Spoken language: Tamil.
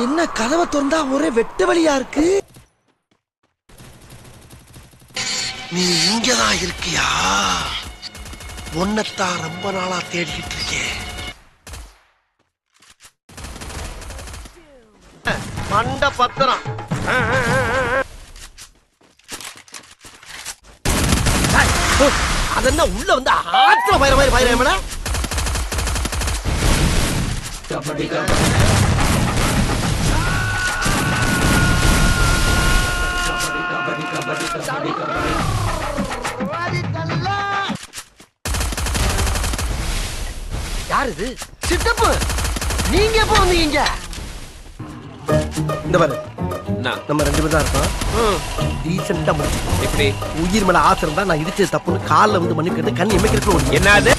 என்ன கதவை திறந்தா ஒரே வெட்டு வழியா இருக்கு. நீ இங்கதான் இருக்கியா? உன்னைத்தான் ரொம்ப நாளா தேடிக்கிட்டு இருக்கேன். மண்ட பத்திரம். அதென்ன உள்ள வந்து ஆத்திர பயிர மாதிரி பயிர. யாரு இது? சித்தப்பு, நீங்க எப்ப வந்தீங்க? இந்த பாரு, நம்ம 2 பேர் தான் இருக்கோம். டீசெண்டா முடிச்சு எப்படி உயிர் மேல ஆசை இருந்தா நான் இடிச்சது தப்புன்னு காலில் வந்து மன்னிப்பு கேட்டு கண் எமைக்கிறது என்னது